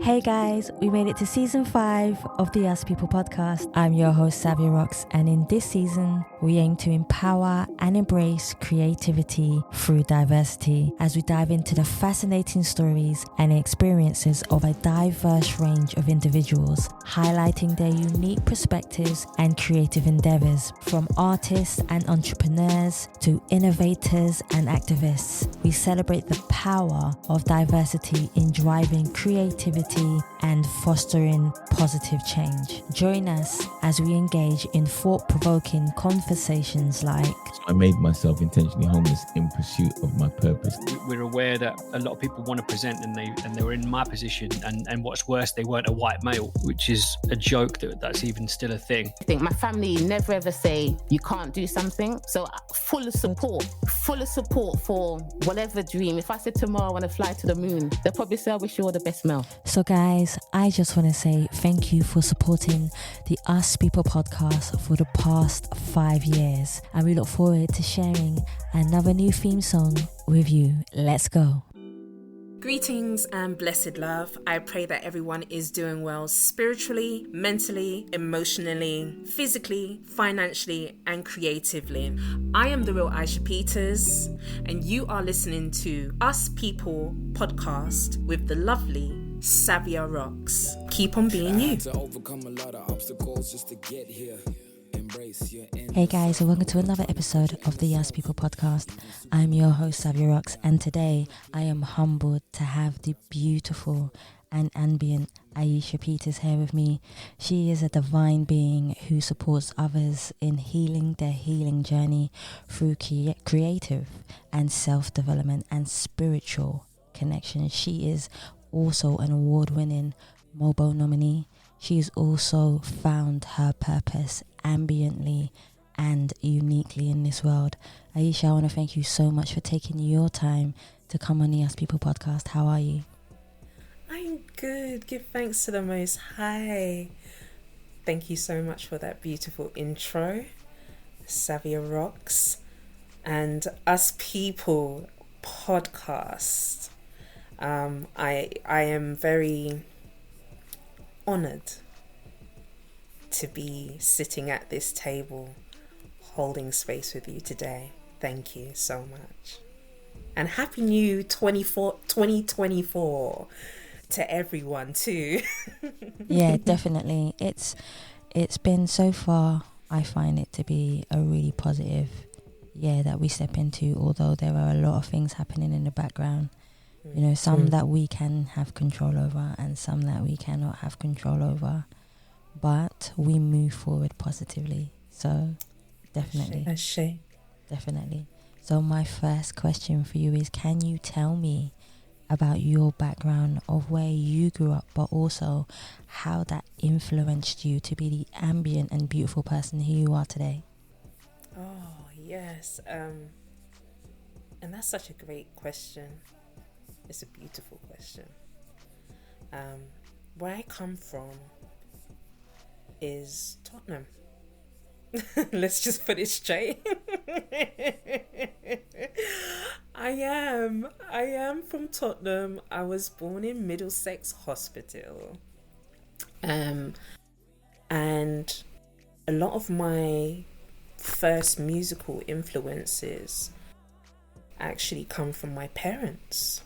Hey guys, we made it to season 5 of the Us People podcast. I'm your host, Savia Rocks, and in this season, we aim to empower and embrace creativity through diversity as we dive into the fascinating stories and experiences of a diverse range of individuals, highlighting their unique perspectives and creative endeavors, from artists and entrepreneurs to innovators and activists. We celebrate the power of diversity in driving creativity and fostering positive change. Join us as we engage in thought-provoking conversations like... I made myself intentionally homeless in pursuit of my purpose. We're aware that a lot of people want to present and they were in my position, and what's worse, they weren't a white male, which is a joke that's even still a thing. I think my family never ever say you can't do something, so full of support for whatever dream. If I said tomorrow I want to fly to the moon, they'll probably say I wish you all the best, Mel. So guys, I just want to say thank you for supporting the Us People podcast for the past 5 years, and we look forward to sharing another new theme song with you. Let's go. Greetings and blessed love. I pray that everyone is doing well spiritually, mentally, emotionally, physically, financially, and creatively. I am the real Aisha Peters, and you are listening to Us People podcast with the lovely Savia Rocks. Keep on being you. Hey guys, and welcome to another episode of the Us People podcast. I'm your host, Savia Rocks, and today I am humbled to have the beautiful and ambient Aisha Peters here with me. She is a divine being who supports others in healing their healing journey through creative and self-development and spiritual connection. She is also an award-winning MOBO nominee. She's also found her purpose ambiently and uniquely in this world. Aisha, I want to thank you so much for taking your time to come on the Us People podcast. How are you? I'm good. Give thanks to the Most High. Thank you so much for that beautiful intro, Savia Rocks and Us People podcast. I am very honoured to be sitting at this table holding space with you today. Thank you so much. And Happy New 2024 to everyone too. Yeah, definitely. It's been so far, I find it to be a really positive year that we step into, although there are a lot of things happening in the background. You know, some that we can have control over and some that we cannot have control over. But we move forward positively. So, definitely. Definitely. So, my first question for you is, can you tell me about your background of where you grew up, but also how that influenced you to be the ambient and beautiful person who you are today? Oh, yes. And that's such a great question. It's a beautiful question. Where I come from is Tottenham. Let's just put it straight. I am from Tottenham. I was born in Middlesex Hospital. And a lot of my first musical influences actually come from my parents.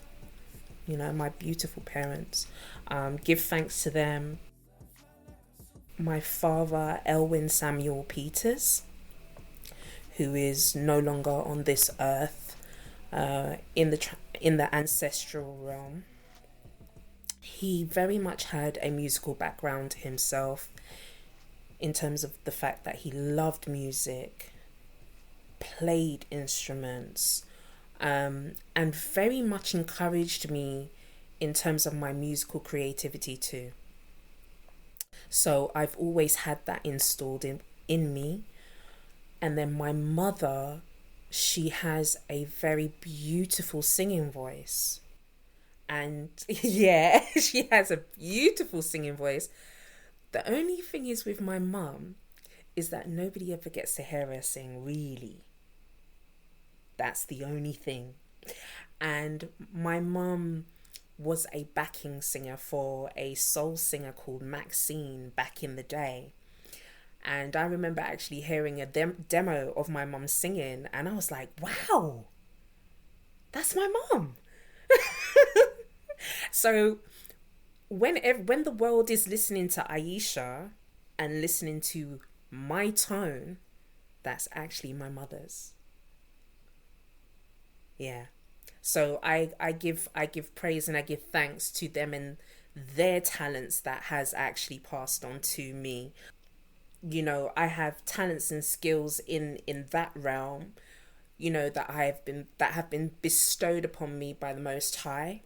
You know, my beautiful parents. Give thanks to them. My father, Elwin Samuel Peters, who is no longer on this earth, in the ancestral realm. He very much had a musical background himself, in terms of the fact that he loved music, played instruments, and very much encouraged me in terms of my musical creativity too. So I've always had that installed in me. And then my mother, she has a very beautiful singing voice. And yeah, she has a beautiful singing voice. The only thing is with my mum is that nobody ever gets to hear her sing, really. That's the only thing. And my mum was a backing singer for a soul singer called Maxine back in the day. And I remember actually hearing a demo of my mum singing, and I was like, wow, that's my mum. So when the world is listening to Aisha and listening to my tone, that's actually my mother's. Yeah. So I give praise and I give thanks to them and their talents that has actually passed on to me. You know, I have talents and skills in that realm, you know, that have been bestowed upon me by the Most High.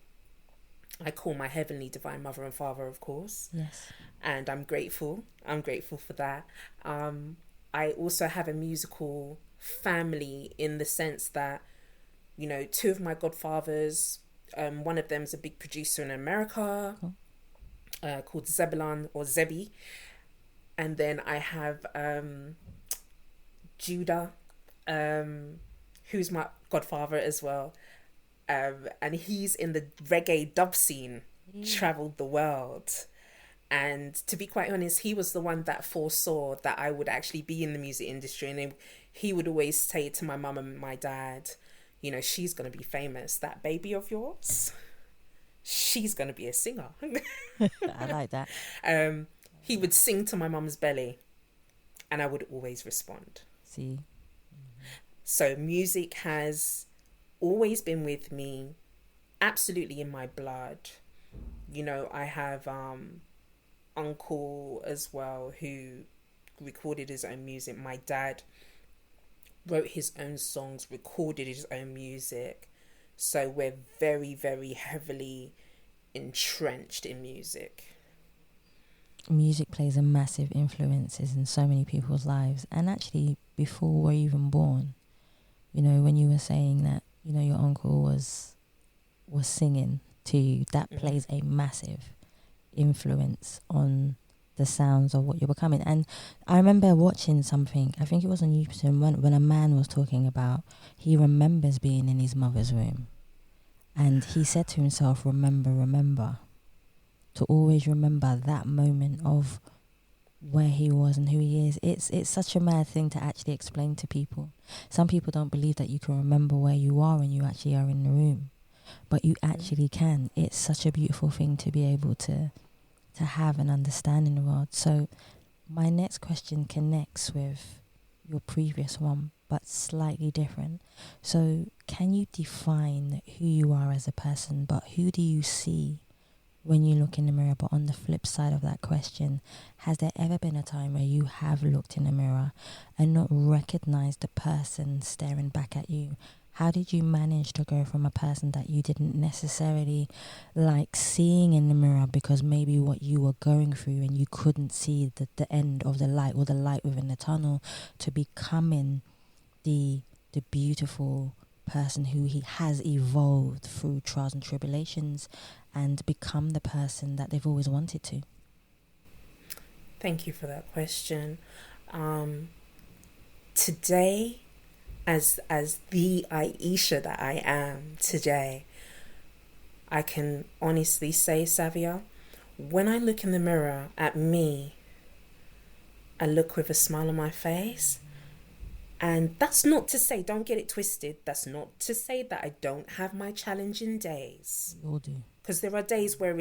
I call my heavenly divine mother and father, of course. Yes. And I'm grateful for that. I also have a musical family in the sense that, you know, two of my godfathers, one of them is a big producer in America, called Zebulon or Zebi. And then I have Judah, who's my godfather as well. And he's in the reggae dub scene, traveled the world. And to be quite honest, he was the one that foresaw that I would actually be in the music industry. And he would always say to my mum and my dad, you know, she's going to be famous. That baby of yours, she's going to be a singer. I like that. He would sing to my mum's belly and I would always respond. See? So music has always been with me, absolutely in my blood. You know, I have uncle as well who recorded his own music. My dad wrote his own songs, recorded his own music. So we're very, very heavily entrenched in music. Music plays a massive influence in so many people's lives. And actually, before we're even born, you know, when you were saying that, you know, your uncle was singing to you, that plays a massive influence on the sounds of what you're becoming. And I remember watching something, I think it was on YouTube, when a man was talking about he remembers being in his mother's room, and he said to himself, remember, to always remember that moment of where he was and who he is. It's such a mad thing to actually explain to people. Some people don't believe that you can remember where you are when you actually are in the room, but you actually can. It's such a beautiful thing to be able to have and understand in the world. So my next question connects with your previous one, but slightly different. So can you define who you are as a person, but who do you see when you look in the mirror? But on the flip side of that question, has there ever been a time where you have looked in the mirror and not recognized the person staring back at you? How did you manage to go from a person that you didn't necessarily like seeing in the mirror because maybe what you were going through and you couldn't see the end of the light or the light within the tunnel, to becoming the beautiful person who he has evolved through trials and tribulations and become the person that they've always wanted to? Thank you for that question. Today, as the Aisha that I am today, I can honestly say, Savia, when I look in the mirror at me, I look with a smile on my face. And that's not to say, don't get it twisted, that's not to say that I don't have my challenging days. We all do. Because there are days where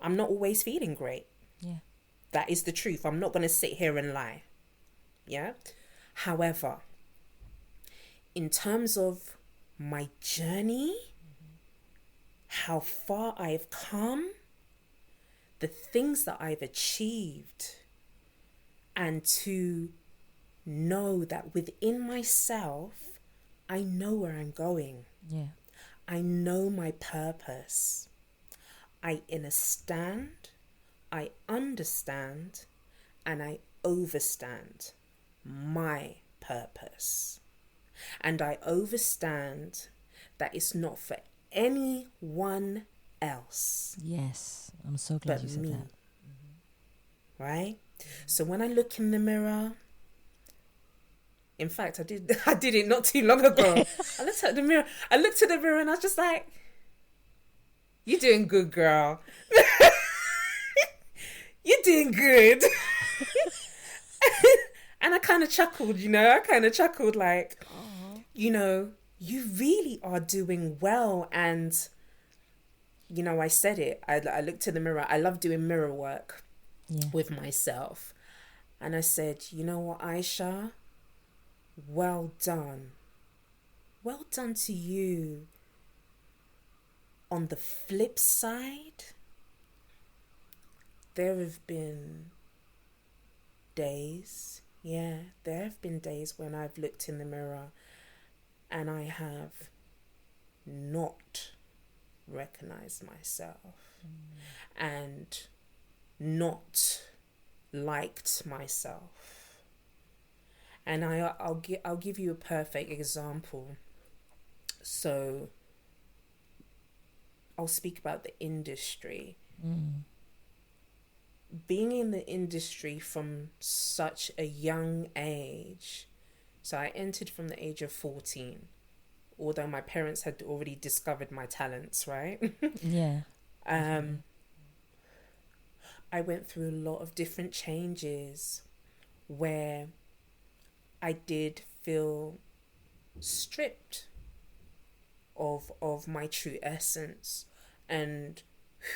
I'm not always feeling great. Yeah. That is the truth. I'm not going to sit here and lie. Yeah. However, in terms of my journey, how far I've come, the things that I've achieved, and to know that within myself, I know where I'm going. Yeah. I know my purpose. I understand, I understand, and I overstand my purpose. And I overstand that it's not for anyone else. Yes, I'm so glad but you said me. that. Right? So when I look in the mirror, in fact, I did it not too long ago. I looked at the mirror and I was just like, You're doing good, girl. You're doing good. And I kind of chuckled, like, you really are doing well. And, I said it. I looked in the mirror. I love doing mirror work with myself. And I said, you know what, Aisha? Well done. Well done to you. On the flip side, there have been days, when I've looked in the mirror and I have not recognized myself and not liked myself. And I'll give you a perfect example. So I'll speak about the industry. Being in the industry from such a young age. So I entered from the age of 14, although my parents had already discovered my talents, right? Yeah. I went through a lot of different changes where I did feel stripped of my true essence and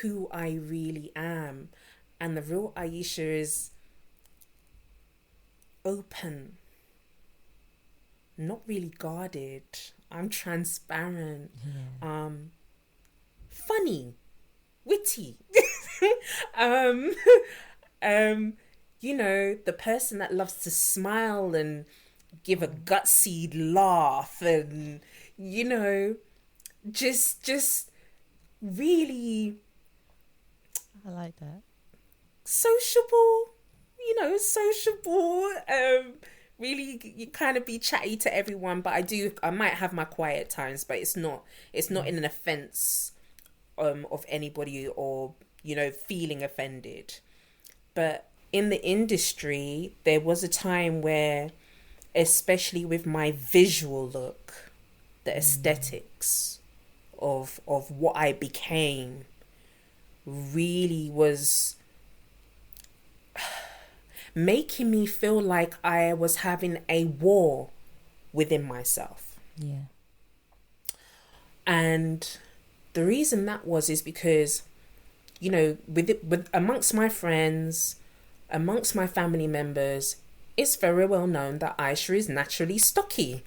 who I really am. And the real Aisha is open, not really guarded. I'm transparent, funny, witty. The person that loves to smile and give a gutsy laugh and, just really, I like that. Sociable, really, you kind of be chatty to everyone, but I might have my quiet times, but it's not in an offense of anybody or feeling offended. But in the industry, there was a time where, especially with my visual look, the aesthetics of what I became really was making me feel like I was having a war within myself. Yeah. And the reason that is because, with amongst my friends, amongst my family members, it's very well known that Aisha is naturally stocky.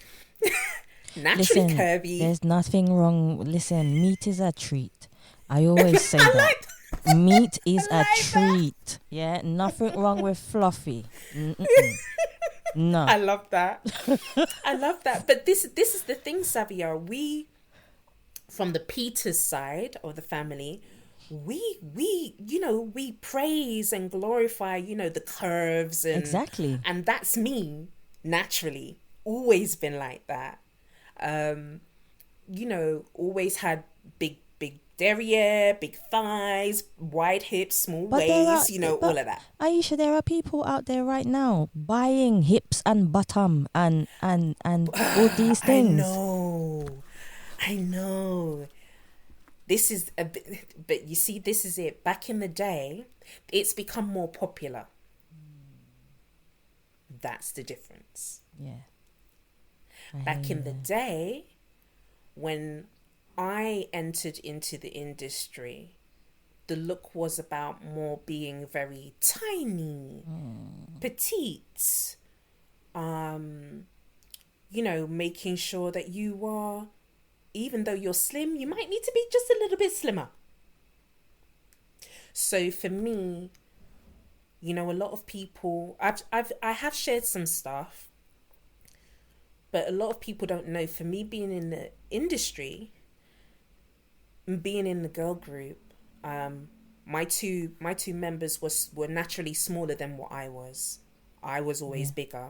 Naturally curvy. There's nothing wrong. Listen, meat is a treat. I always say that. Meat is a treat. Yeah, nothing wrong with fluffy. No. I love that. But this is the thing, Savia. We, from the Peters side of the family, we praise and glorify, the curves and exactly. And that's me naturally. Always been like that. Always had big derriere, big thighs, wide hips, small waist, all of that. Aisha, there are people out there right now buying hips and bottom and all these things. I know. This is but you see, this is it. Back in the day, it's become more popular. That's the difference. Yeah. Back in the day, when I entered into the industry, the look was about more being very tiny, petite, making sure that you are, even though you're slim, you might need to be just a little bit slimmer. So for me, a lot of people, I have shared some stuff, but a lot of people don't know. For me, being in the industry, being in the girl group, my two members were naturally smaller than what I was. I was always bigger.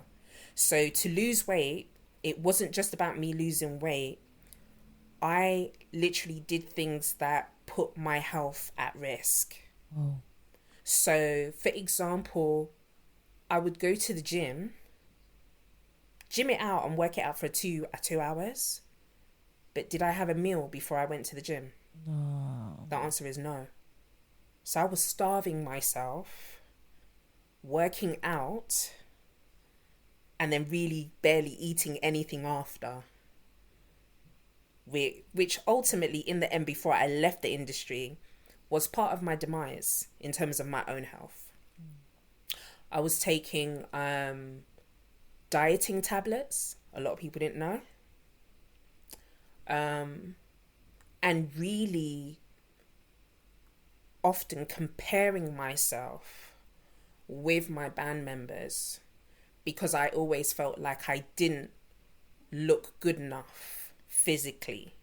So to lose weight, it wasn't just about me losing weight. I literally did things that put my health at risk. Oh. So, for example, I would go to the gym it out and work it out for 2 hours. But did I have a meal before I went to the gym? No. The answer is no. So I was starving myself, working out, and then really barely eating anything after. Which ultimately, in the end, before I left the industry, was part of my demise in terms of my own health. I was taking dieting tablets. A lot of people didn't know. And really often comparing myself with my band members because I always felt like I didn't look good enough physically.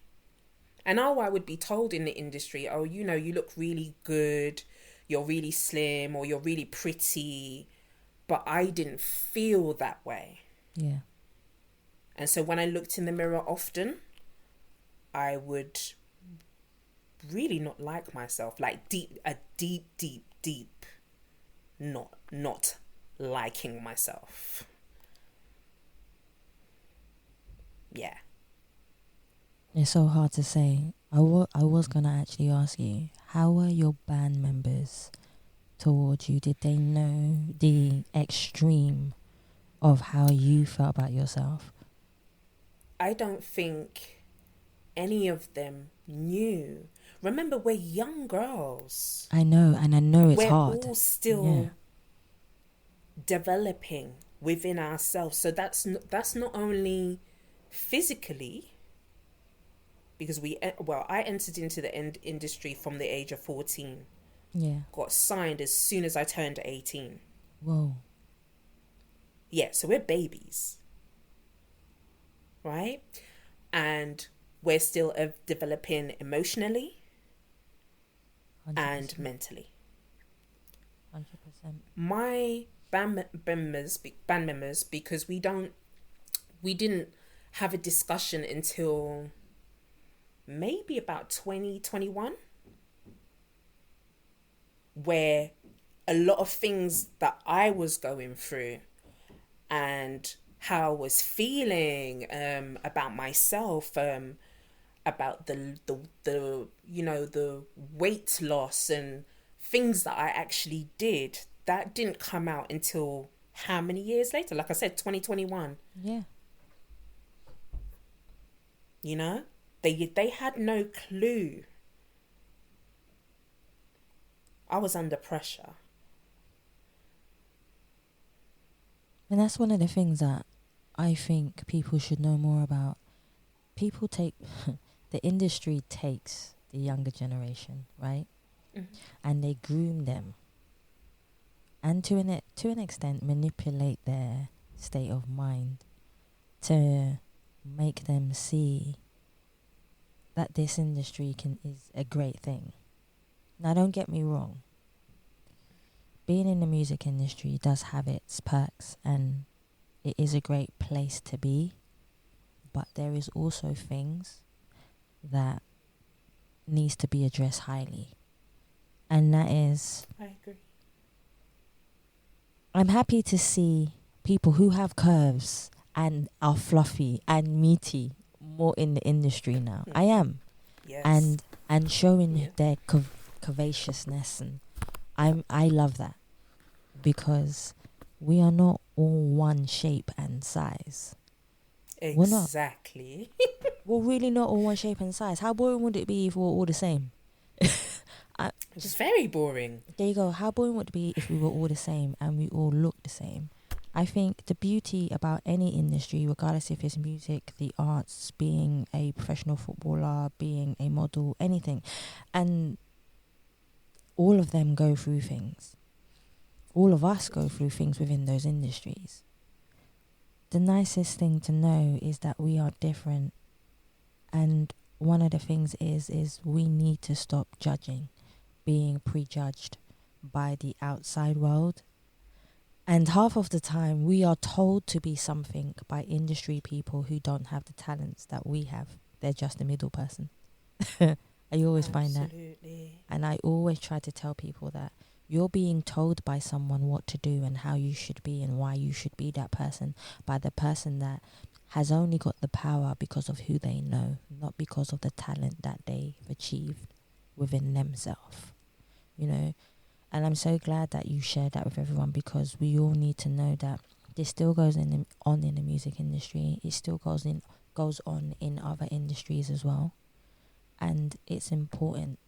And I would be told in the industry, oh, you know, you look really good, you're really slim, or you're really pretty, but I didn't feel that way. Yeah. And so when I looked in the mirror often, I would really not like myself, like deep not liking myself. Yeah. It's so hard to say. I was going to actually ask you, how were your band members towards you? Did they know the extreme of how you felt about yourself? I don't think any of them knew. Remember, we're young girls. I know, and I know it's we're hard. We're all still developing within ourselves. So that's not only physically, because I entered into the industry from the age of 14. Yeah. Got signed as soon as I turned 18. Whoa. Yeah, so we're babies. Right? And we're still developing emotionally 100%. and mentally. 100%. My band members, because we didn't have a discussion until maybe about 2021, where a lot of things that I was going through and how I was feeling about myself, about the weight loss and things that I actually did, that didn't come out until how many years later? Like I said, 2021. Yeah. You know, they had no clue. I was under pressure. And that's one of the things that I think people should know more about. People take, the industry takes the younger generation, right? Mm-hmm. And they groom them. And to an extent, manipulate their state of mind to make them see that this industry is a great thing. Now, don't get me wrong. Being in the music industry does have its perks, and it is a great place to be. But there is also things that needs to be addressed highly. And that is, I agree. I'm happy to see people who have curves and are fluffy and meaty more in the industry now. I am. Yes. And showing their curvaceousness, and I love that, because we are not all one shape and size. Exactly. We're really not all one shape and size. How boring would it be if we were all the same? It's very boring. There you go. How boring would it be if we were all the same and we all looked the same? I think the beauty about any industry, regardless if it's music, the arts, being a professional footballer, being a model, anything, and all of them go through things. All of us go through things within those industries. The nicest thing to know is that we are different. And one of the things is we need to stop judging, being prejudged by the outside world. And half of the time we are told to be something by industry people who don't have the talents that we have. They're just a middle person. I always find that. And I always try to tell people that you're being told by someone what to do and how you should be and why you should be that person by the person that has only got the power because of who they know, not because of the talent that they've achieved. within themselves, you know. And I'm so glad that you shared that with everyone, because we all need to know that this still goes on in the music industry. It still goes on in other industries as well. And it's important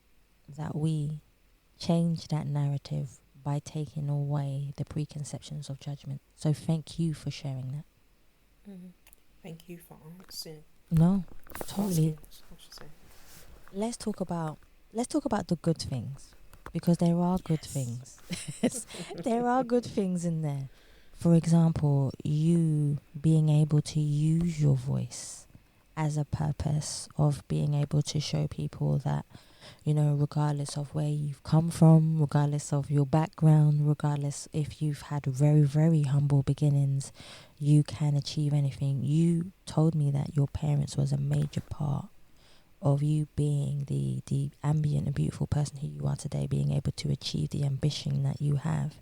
that we change that narrative by taking away the preconceptions of judgment. So thank you for sharing that. Thank you for answering. No, totally. Let's talk about the good things, because there are good things. There are good things in there. For example, you being able to use your voice as a purpose of being able to show people that, you know, regardless of where you've come from, regardless of your background, regardless if you've had very, very humble beginnings, you can achieve anything. You told me that your parents was a major part of you being the ambient and beautiful person who you are today, being able to achieve the ambition that you have.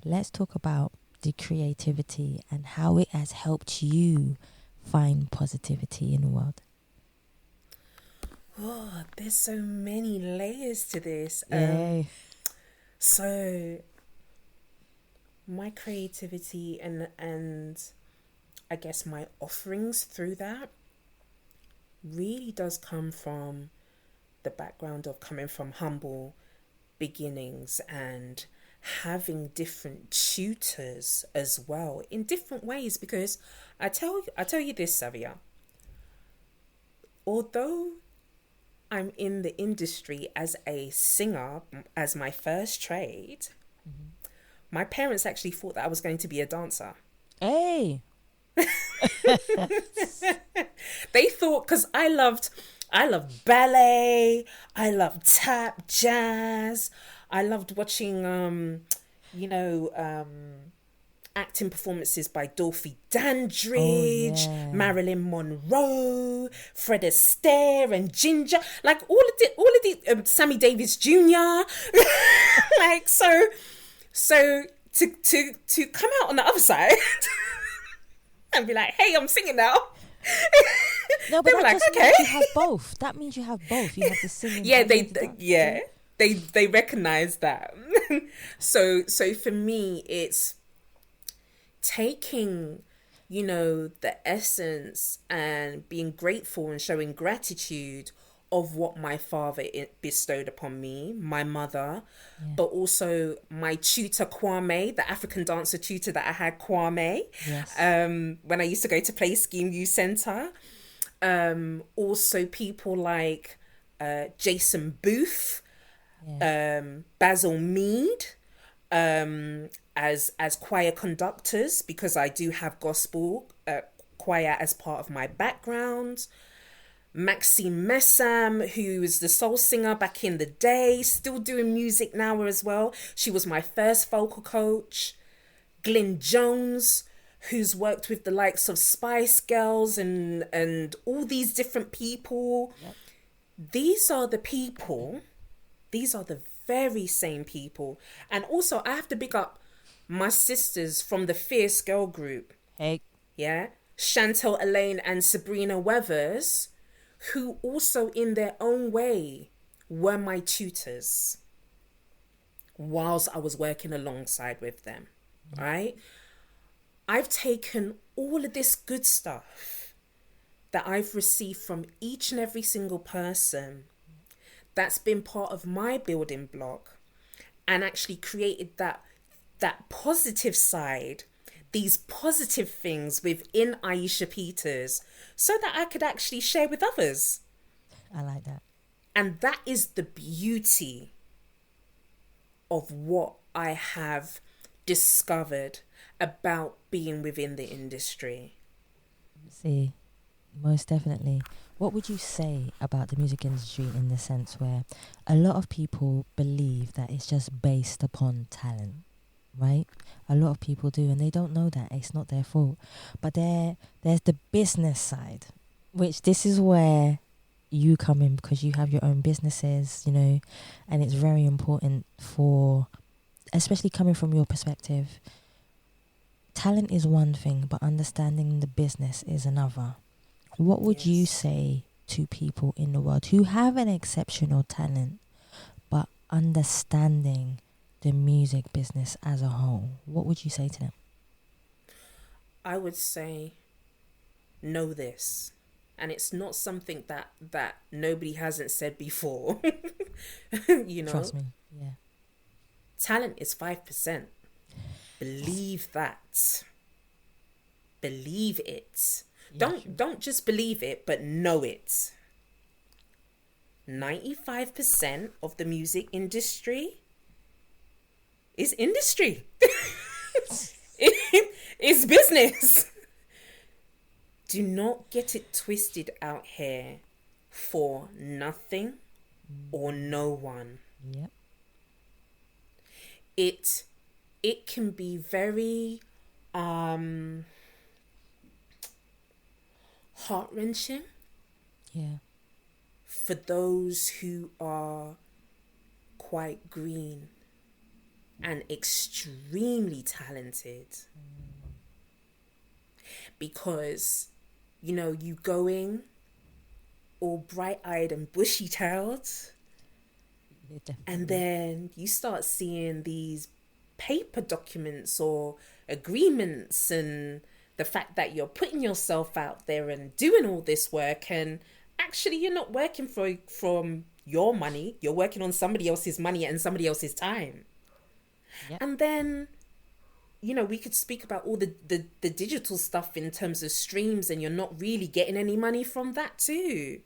Let's talk about the creativity and how it has helped you find positivity in the world. Oh, there's so many layers to this. So my creativity and I guess my offerings through that really does come from the background of coming from humble beginnings and having different tutors as well in different ways. Because I tell you this, Savia, although I'm in the industry as a singer, as my first trade, my parents actually thought that I was going to be a dancer. Hey. They thought, because I loved ballet, I loved tap, jazz, I loved watching acting performances by Dorothy Dandridge, Marilyn Monroe, Fred Astaire and Ginger, like all of the Sammy Davis Jr. Like so to come out on the other side and be like, hey, I'm singing now. No, but that just means you have both. That means you have both. You have the singing. Yeah, they recognize that. So for me, it's taking, you know, the essence and being grateful and showing gratitude of what my father bestowed upon me, my mother, but also my tutor Kwame, the African dancer tutor that I had, Kwame, when I used to go to Play Scheme Youth Centre. Also people like Jason Booth, Basil Mead, as choir conductors, because I do have gospel choir as part of my background. Maxine Messam, who was the soul singer back in the day, still doing music now as well. She was my first vocal coach. Glyn Jones, who's worked with the likes of Spice Girls and all these different people. These are the people, these are the very same people. And also I have to big up my sisters from the Fierce Girl group. Hey. Yeah. Chantel Elaine and Sabrina Weathers, who also in their own way were my tutors whilst I was working alongside with them, right? I've taken all of this good stuff that I've received from each and every single person that's been part of my building block and actually created that positive side, these positive things within Aisha Peters, so that I could actually share with others. I like that. And that is the beauty of what I have discovered about being within the industry. See, most definitely. What would you say about the music industry in the sense where a lot of people believe that it's just based upon talent? Right? A lot of people do, and they don't know that. It's not their fault. But there's the business side, which this is where you come in, because you have your own businesses, you know, and it's very important for, especially coming from your perspective, talent is one thing, but understanding the business is another. What would you say to people in the world who have an exceptional talent, understanding the music business as a whole, what would you say to them? I would say, know this. And it's not something that nobody hasn't said before. You know? Trust me. Yeah. Talent is 5%. Believe that. Believe it. Yeah, Don't just believe it, but know it. 95% of the music industry is industry. It's business. Do not get it twisted out here for nothing or no one. Yep. It can be very heart-wrenching. Yeah. For those who are quite green and extremely talented. Because, you know, you going all bright-eyed and bushy-tailed, and then you start seeing these paper documents or agreements and the fact that you're putting yourself out there and doing all this work, and actually you're not working from your money, you're working on somebody else's money and somebody else's time. Yep. And then, you know, we could speak about all the digital stuff in terms of streams, and you're not really getting any money from that too.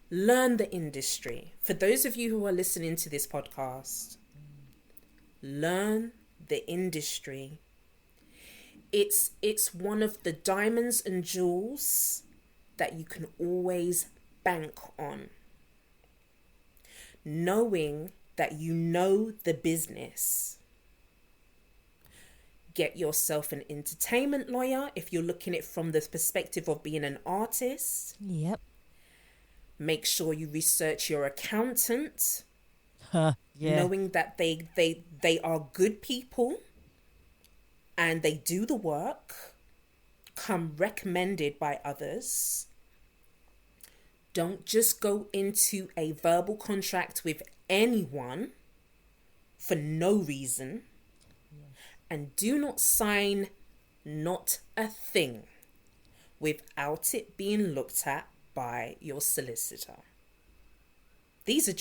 Learn the industry. For those of you who are listening to this podcast, learn the industry. It's one of the diamonds and jewels that you can always bank on. Knowing that you know the business. Get yourself an entertainment lawyer if you're looking at it from the perspective of being an artist. Yep. Make sure you research your accountant. Yeah. Knowing that they are good people and they do the work, come recommended by others. Don't just go into a verbal contract with anyone for no reason. Yes. And do not sign not a thing without it being looked at by your solicitor. These are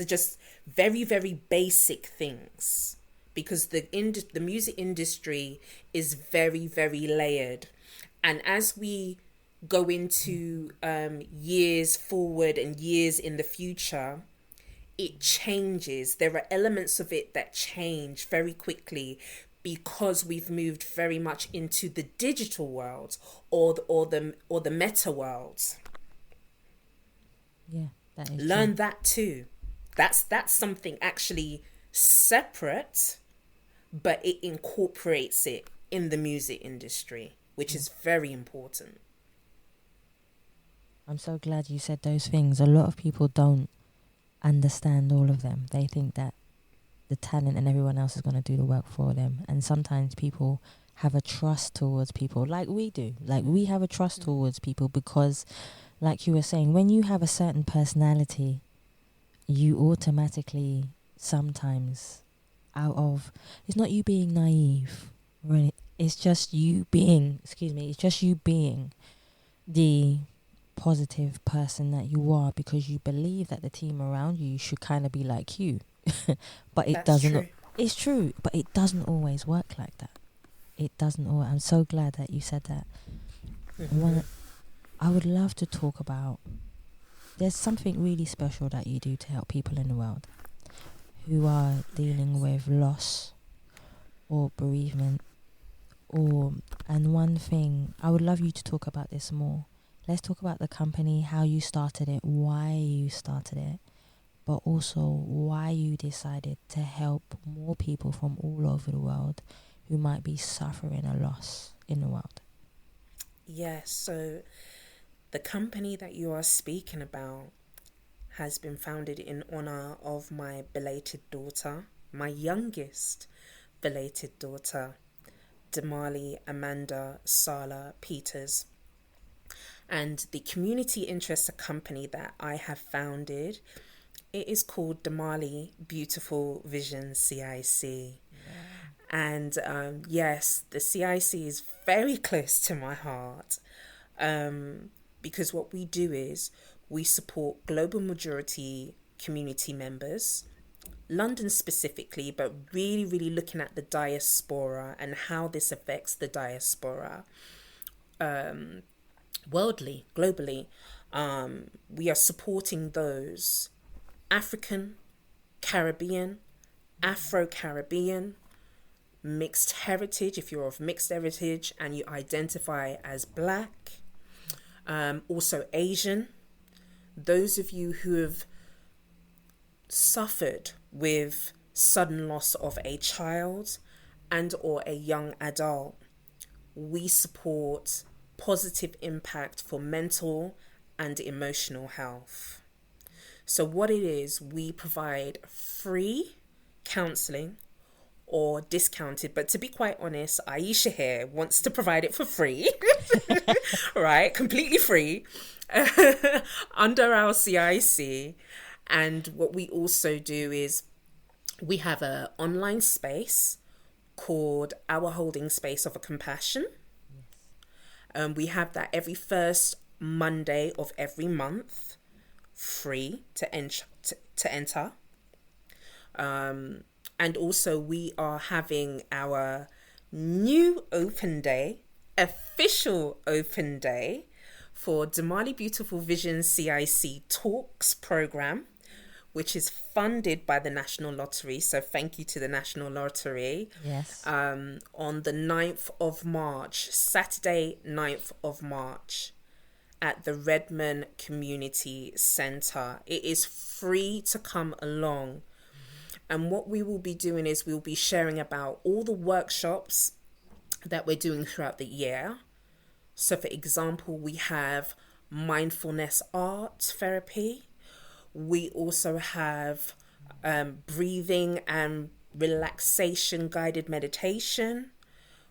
just very, very basic things, because the music industry is very, very layered. And as we go into years forward and years in the future, it changes. There are elements of it that change very quickly because we've moved very much into the digital world or the meta world. Yeah, that is Learn true. that too. That's something actually separate, but it incorporates it in the music industry, which is very important. I'm so glad you said those things. A lot of people don't understand all of them. They think that the talent and everyone else is going to do the work for them. And sometimes people have a trust towards people, like we do. Like we have a trust towards people because, like you were saying, when you have a certain personality, you automatically sometimes it's not you being naive, right? It's just you being, the positive person that you are, because you believe that the team around you should kind of be like you. But it doesn't. True. It's true, but it doesn't always work like that. It doesn't always. I'm so glad that you said that. Mm-hmm. I would love to talk about, there's something really special that you do to help people in the world who are dealing with loss or bereavement, and one thing, I would love you to talk about this more. Let's talk about the company, how you started it, why you started it, but also why you decided to help more people from all over the world who might be suffering a loss in the world. Yes, so the company that you are speaking about has been founded in honor of my belated daughter, my youngest belated daughter, Damali Amanda Sala Peters. And the community interest company that I have founded, it is called Damali Beautiful Vision CIC. And yes, the CIC is very close to my heart, because what we do is we support global majority community members, London specifically, but really, really looking at the diaspora and how this affects the diaspora worldly, globally. We are supporting those African, Caribbean, Afro-Caribbean, mixed heritage, if you're of mixed heritage and you identify as Black, also Asian, those of you who have suffered with sudden loss of a child and or a young adult. We support positive impact for mental and emotional health. So what it is, we provide free counselling or discounted, but to be quite honest, Aisha here wants to provide it for free, right? Completely free under our CIC. And what we also do is we have an online space called Our Holding Space of a Compassion. We have that every first Monday of every month, free to enter. And also we are having our new open day, official open day for Damali Beautiful Vision CIC Talks program, which is funded by the National Lottery. So thank you to the National Lottery. Yes. On the 9th of March, Saturday, 9th of March, at the Redmond Community Centre. It is free to come along. And what we will be doing is we'll be sharing about all the workshops that we're doing throughout the year. So for example, we have mindfulness art therapy. We also have breathing and relaxation guided meditation.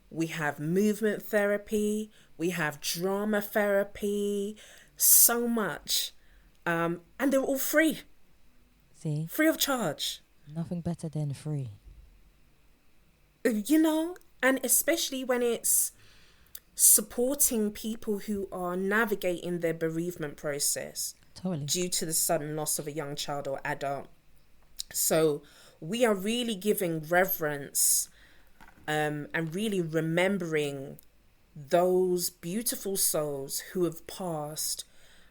We have movement therapy. We have drama therapy. So much. And they're all free. See? Free of charge. Nothing better than free. You know, and especially when it's supporting people who are navigating their bereavement process. Totally. Due to the sudden loss of a young child or adult. So we are really giving reverence and really remembering those beautiful souls who have passed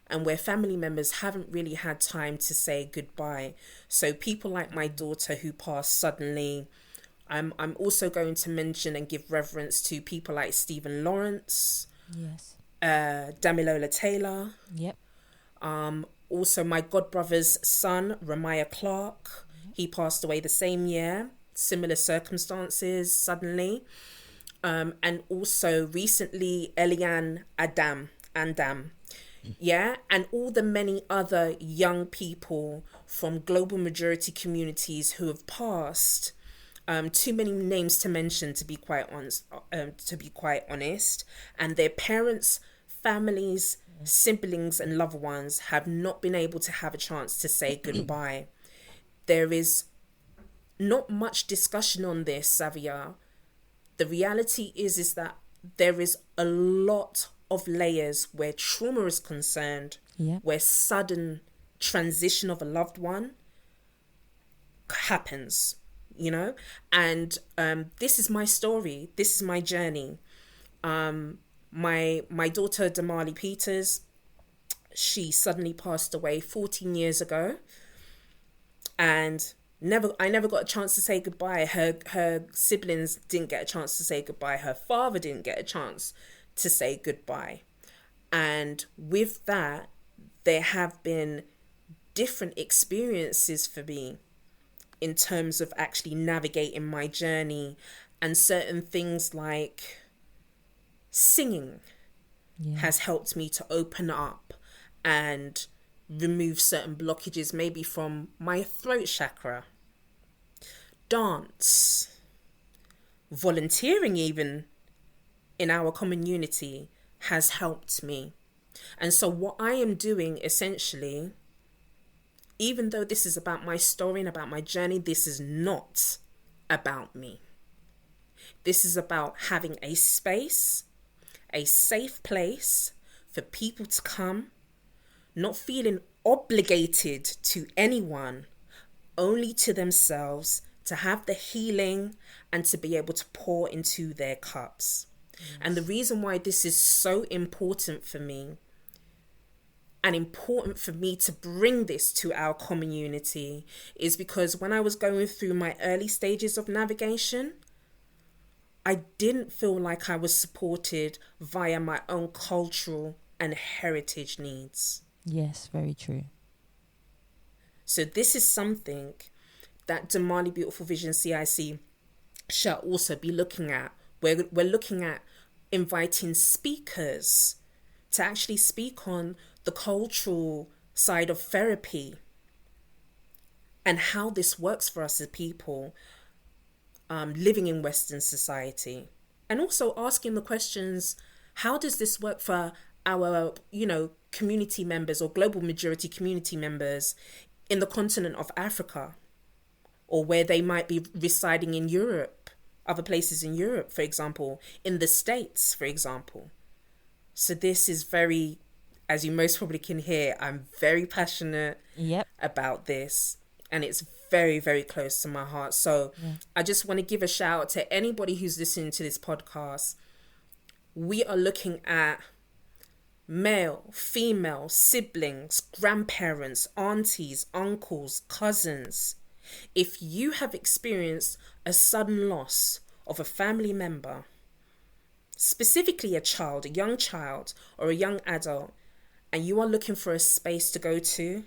and where family members haven't really had time to say goodbye. So people like my daughter who passed suddenly. I'm also going to mention and give reverence to people like Stephen Lawrence. Yes. Damilola Taylor. Yep. Also my godbrother's son, Ramiah Clark, he passed away the same year, similar circumstances suddenly. And also recently Eliane Andam. Yeah, and all the many other young people from global majority communities who have passed. Too many names to mention, to be quite honest. And their parents, families, siblings and loved ones have not been able to have a chance to say goodbye. There is not much discussion on this, Savia. The reality is that there is a lot of layers where trauma is concerned, where sudden transition of a loved one happens, you know? And this is my story. This is my journey. My daughter, Damali Peters, she suddenly passed away 14 years ago. And I never got a chance to say goodbye. Her siblings didn't get a chance to say goodbye. Her father didn't get a chance to say goodbye. And with that, there have been different experiences for me in terms of actually navigating my journey, and certain things like singing has helped me to open up and remove certain blockages, maybe from my throat chakra. Dance, volunteering even in our community has helped me. And so what I am doing essentially, even though this is about my story and about my journey, this is not about me. This is about having a space, a safe place for people to come, not feeling obligated to anyone, only to themselves, to have the healing and to be able to pour into their cups. Yes. And the reason why this is so important for me, and important for me to bring this to our community, is because when I was going through my early stages of navigation, I didn't feel like I was supported via my own cultural and heritage needs. Yes, very true. So this is something that Damali Beautiful Vision CIC shall also be looking at. We're looking at inviting speakers to actually speak on the cultural side of therapy and how this works for us as people living in Western society. And also asking the questions, how does this work for our, community members or global majority community members in the continent of Africa, or where they might be residing in Europe, other places in Europe, for example, in the States, for example. So this is very, as you most probably can hear, I'm very passionate about this, and it's very, very close to my heart. So I just want to give a shout out to anybody who's listening to this podcast. We are looking at male, female, siblings, grandparents, aunties, uncles, cousins. If you have experienced a sudden loss of a family member, specifically a child, a young child or a young adult, and you are looking for a space to go to,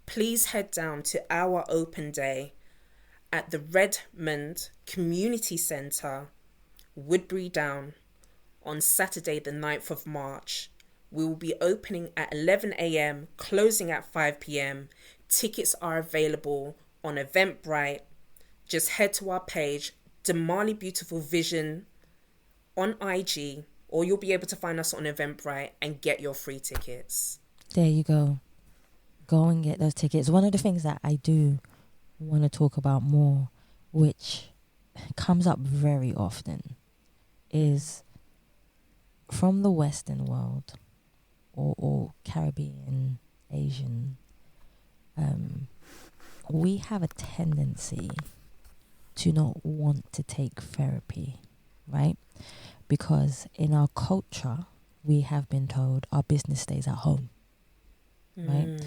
please head down to our open day at the Redmond Community Centre, Woodbury Down, on Saturday the 9th of March. We will be opening at 11 a.m, closing at 5 p.m. Tickets are available on Eventbrite. Just head to our page, Damali Beautiful Vision, on IG, or you'll be able to find us on Eventbrite and get your free tickets. There you go. Go and get those tickets. One of the things that I do want to talk about more, which comes up very often, is from the Western world or Caribbean, Asian, we have a tendency to not want to take therapy, right? Because in our culture, we have been told our business stays at home, right?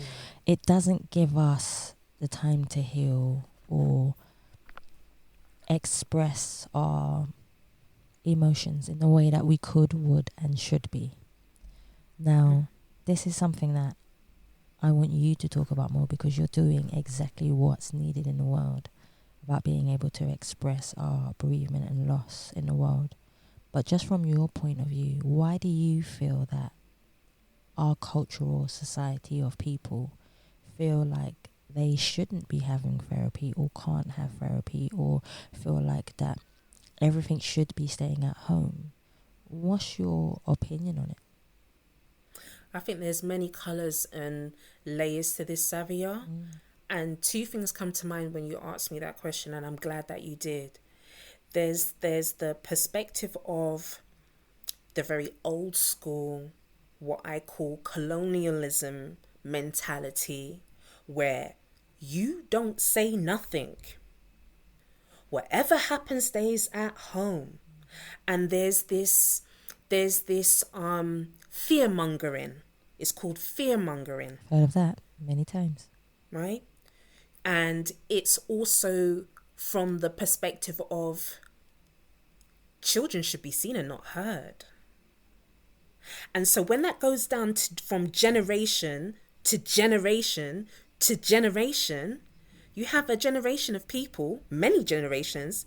It doesn't give us the time to heal or express our emotions in the way that we could, would, and should be. Now, this is something that I want you to talk about more, because you're doing exactly what's needed in the world about being able to express our bereavement and loss in the world. But just from your point of view, why do you feel that our cultural society of people feel like they shouldn't be having therapy or can't have therapy, or feel like that everything should be staying at home? What's your opinion on it? I think there's many colours and layers to this, Savia. And two things come to mind when you asked me that question, and I'm glad that you did. There's the perspective of the very old school, what I call colonialism mentality, where you don't say nothing. Whatever happens stays at home. And there's this fear-mongering. It's called fear-mongering. Heard of that many times. Right? And it's also from the perspective of children should be seen and not heard. And so when that goes down from generation to generation to generation, you have a generation of people, many generations,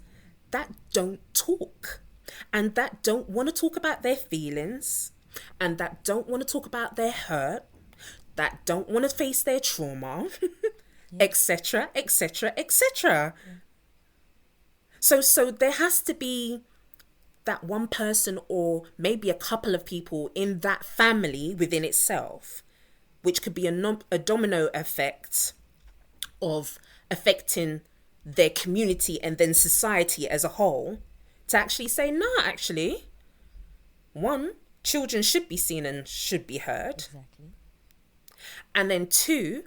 that don't talk, and that don't want to talk about their feelings, and that don't want to talk about their hurt, that don't want to face their trauma, etc., etc., etc. So there has to be that one person or maybe a couple of people in that family within itself, which could be a domino effect of affecting their community and then society as a whole, to actually say, no, actually, one, children should be seen and should be heard. Exactly. And then two,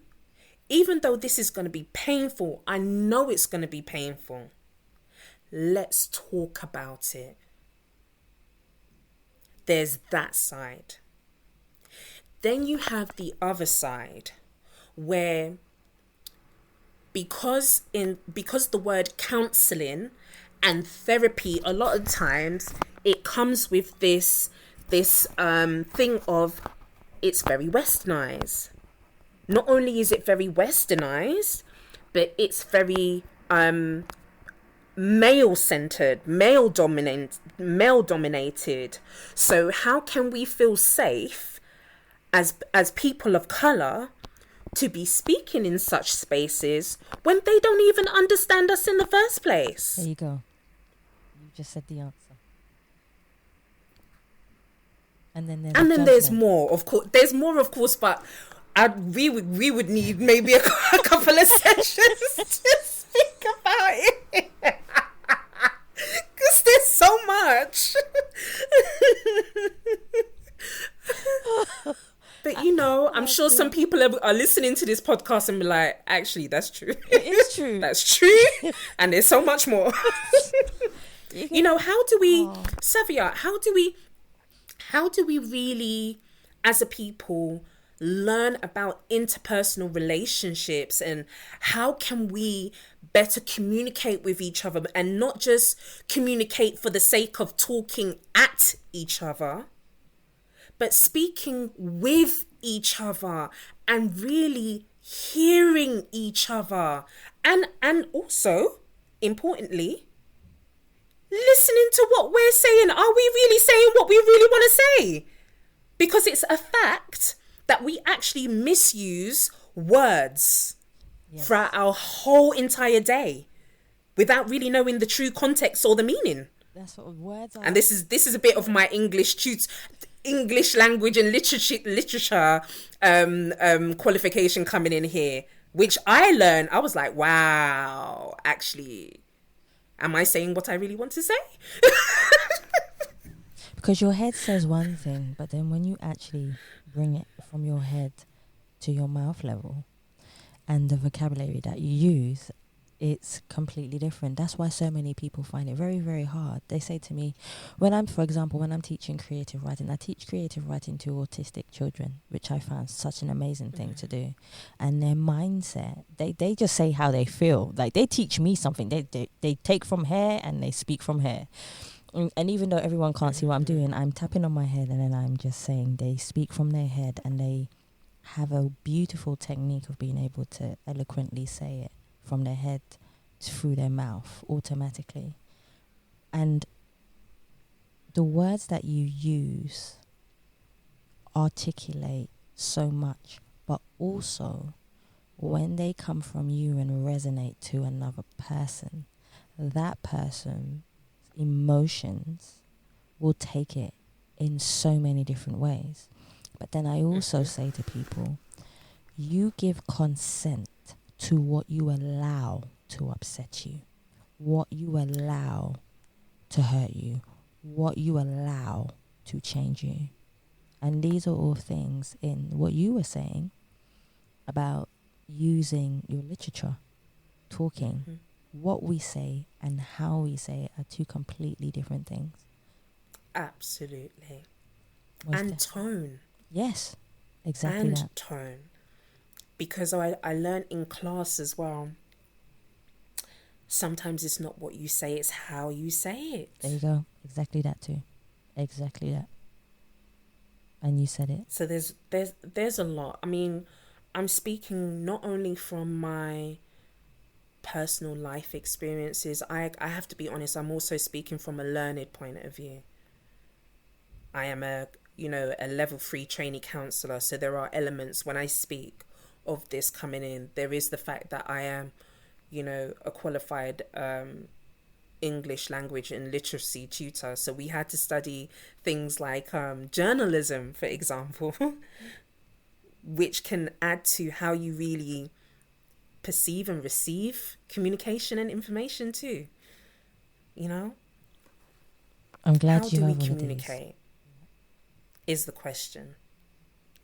even though this is going to be painful, I know it's going to be painful, let's talk about it. There's that side. Then you have the other side where because the word counseling and therapy, a lot of times it comes with this thing of it's very westernized. Not only is it very westernized, but it's very male-centered, male-dominated. So how can we feel safe as people of color to be speaking in such spaces when they don't even understand us in the first place? There you go. You just said the answer. And then there's more, of course. There's more, of course, but we would need maybe a couple of sessions to speak about it. Because there's so much. But you know, I'm sure some people are listening to this podcast and be like, actually, that's true. It is true. That's true. And there's so much more. You know, how do we, Savia, how do we really, as a people, learn about interpersonal relationships, and how can we better communicate with each other and not just communicate for the sake of talking at each other, but speaking with each other and really hearing each other, and also, importantly, listening to what we're saying. Are we really saying what we really want to say? Because it's a fact that we actually misuse words throughout our whole entire day without really knowing the true context or the meaning. That's what words are. And this is a bit of my English language and literature qualification coming in here, which I learned. I was like, wow, actually, am I saying what I really want to say? Because your head says one thing, but then when you actually bring it from your head to your mouth level and the vocabulary that you use, it's completely different. That's why so many people find it very, very hard. They say to me, when I'm teaching creative writing, I teach creative writing to autistic children, which I found such an amazing thing to do. And their mindset, they just say how they feel. Like, they teach me something. They take from here and they speak from here. And even though everyone can't see what I'm doing, I'm tapping on my head and then I'm just saying they speak from their head, and they have a beautiful technique of being able to eloquently say it from their head through their mouth automatically. And the words that you use articulate so much, but also when they come from you and resonate to another person, that person's emotions will take it in so many different ways. But then I also say to people, you give consent to what you allow to upset you, what you allow to hurt you, what you allow to change you. And these are all things in what you were saying about using your literature, talking. What we say and how we say it are two completely different things. Absolutely. And tone. Yes, exactly. And tone. Because I learned in class as well, sometimes it's not what you say, it's how you say it. There you go. Exactly that too. Exactly that. And you said it. So there's a lot. I mean, I'm speaking not only from my personal life experiences. I have to be honest, I'm also speaking from a learned point of view. I am a level 3 trainee counsellor, so there are elements when I speak of this coming in. There is the fact that I am, a qualified English language and literacy tutor, so we had to study things like journalism, for example, which can add to how you really perceive and receive communication and information too. You know, I'm glad how you do we have all of these. communicate is the question,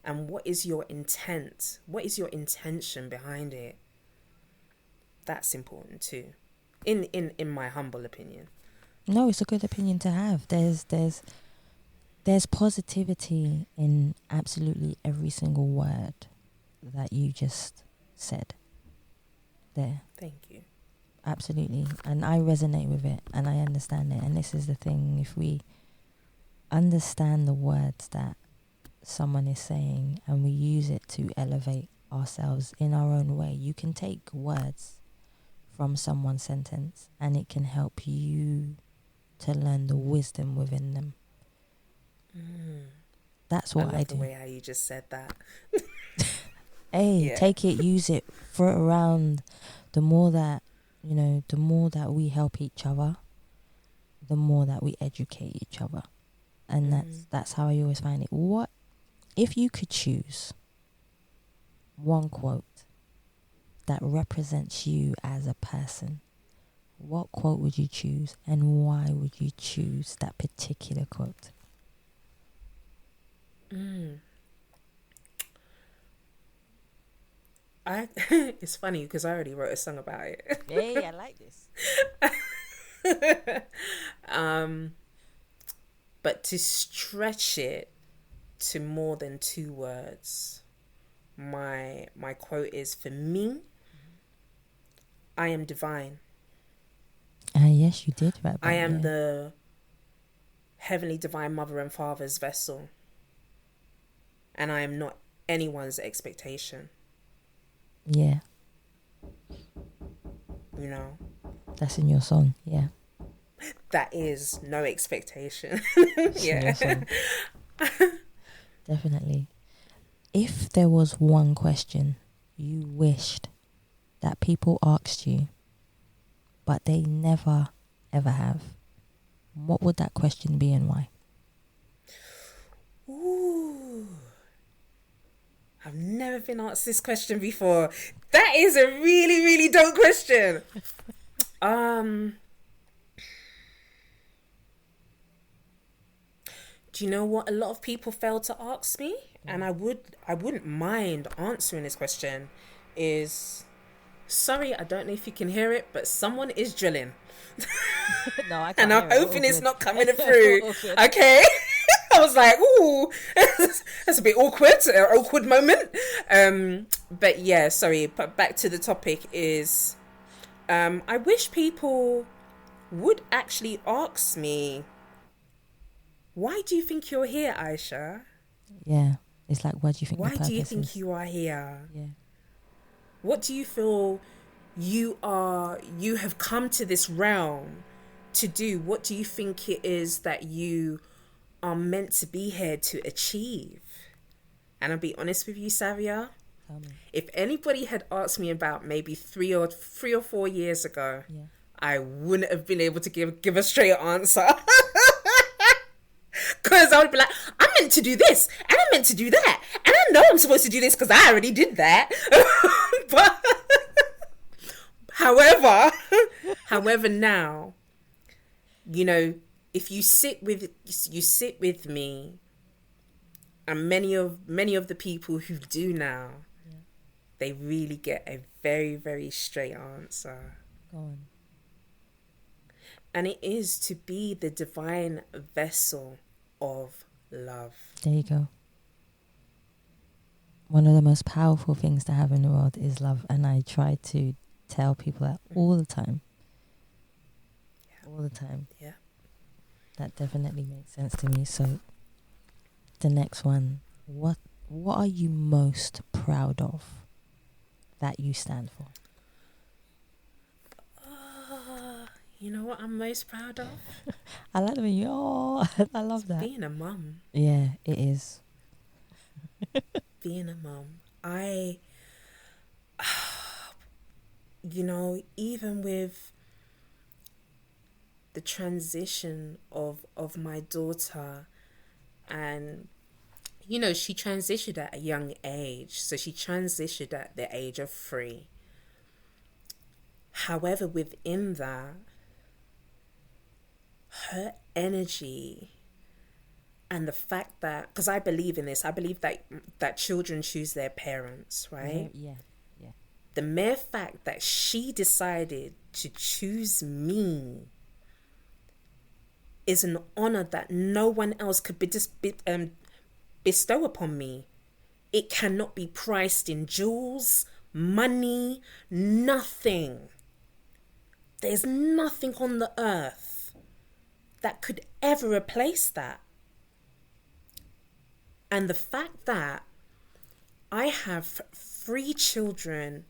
and what is your intent? What is your intention behind it? That's important too, in my humble opinion. No, it's a good opinion to have. There's positivity in absolutely every single word that you just said there. Thank you. Absolutely. And I resonate with it and I understand it. And this is the thing, if we understand the words that someone is saying and we use it to elevate ourselves in our own way, you can take words from someone's sentence and it can help you to learn the wisdom within them. That's what I love do. the way how you just said that. Hey, Yeah. take it, use it, throw it around. The more that, the more that we help each other, the more that we educate each other. And that's how I always find it. What if you could choose one quote that represents you as a person? What quote would you choose and why would you choose that particular quote? It's funny because I already wrote a song about it. Hey, I like this. But to stretch it to more than 2 words, my quote is, for me, I am divine. Yes, you did. Right, I am the heavenly divine mother and father's vessel. And I am not anyone's expectation. Yeah. You know? That's in your song, yeah. That is no expectation. It's in your Yeah. song. Definitely. If there was one question you wished that people asked you, but they never, ever have, what would that question be and why? Ooh. I've never been asked this question before. That is a really, really dope question. Do you know what a lot of people fail to ask me? And I wouldn't mind answering this question is, sorry, I don't know if you can hear it, but someone is drilling. No, I can't. And I'm hoping it's not coming through. Okay. I was like, ooh, that's a bit awkward moment. But yeah, sorry, but back to the topic is, I wish people would actually ask me, why do you think you're here, Aisha? Yeah, it's like, what do you think? Why do you purpose think is? you are here? Yeah, What do you feel you have come to this realm to do? What do you think it is that you are meant to be here to achieve? And I'll be honest with you, Savia. tell me. If anybody had asked me about maybe 3 or 4 years ago, Yeah. I wouldn't have been able to give a straight answer. Because I would be like, I'm meant to do this, and I'm meant to do that, and I know I'm supposed to do this because I already did that. But however, now, if you sit with me, and many of the people who do now, they really get a very, very straight answer. Go on. And it is to be the divine vessel of love. There you go. One of the most powerful things to have in the world is love, and I try to tell people that all the time. Yeah. All the time. Yeah. That definitely makes sense to me. So the next one, what are you most proud of that you stand for? You know what I'm most proud of? I like the way you, I love that. Being a mum. Yeah, it is. Being a mum. even with the transition of my daughter, and you know, she transitioned at a young age. So she transitioned at the age of 3. However, within that, her energy and the fact that, because I believe in this, I believe that children choose their parents, right? Yeah. The mere fact that she decided to choose me is an honor that no one else could bestow upon me. It cannot be priced in jewels, money, nothing. There's nothing on the earth that could ever replace that. And the fact that I have 3 children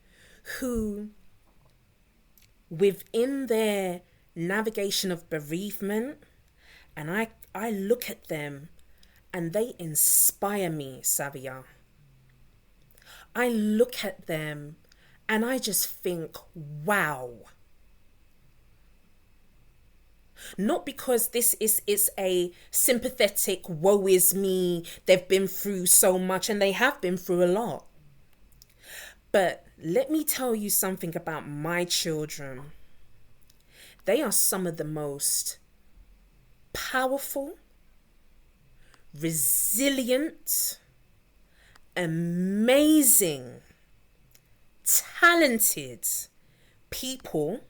who, within their navigation of bereavement, and I look at them and they inspire me, Savia. I look at them and I just think, wow. Not because this is a sympathetic woe is me, they've been through so much, and they have been through a lot. But let me tell you something about my children. They are some of the most powerful, resilient, amazing, talented people